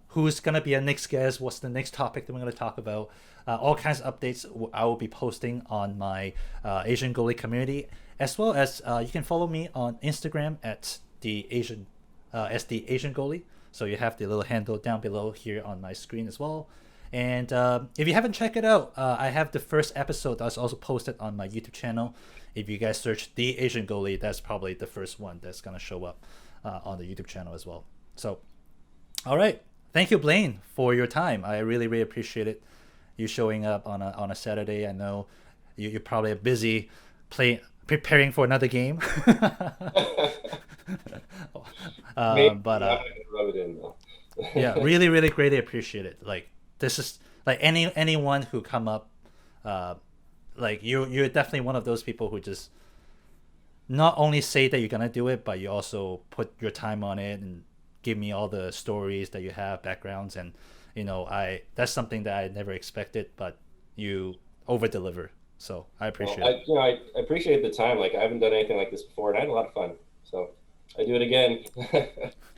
who's gonna be a next guest, what's the next topic that we're gonna talk about. All kinds of updates I will be posting on my Asian Goalie community, as well as you can follow me on Instagram at the Asian as the Asian Goalie. So you have the little handle down below here on my screen as well. And if you haven't checked it out, I have the first episode that's also posted on my YouTube channel. If you guys search the Asian Goalie, that's probably the first one that's gonna show up on the YouTube channel as well. So, all right, thank you, Blaine, for your time. I really, really appreciate it. You showing up on a Saturday. I know you're probably busy preparing for another game. Maybe But I'm not gonna rub it in though. yeah, really, really greatly appreciate it. Like this is like anyone who come up, like you're definitely one of those people who just not only say that you're gonna do it, but you also put your time on it and give me all the stories that you have, backgrounds, and I that's something that I never expected, but you over deliver. So I Well, appreciate it. I appreciate the time. Like I haven't done anything like this before, and I had a lot of fun. So I do it again.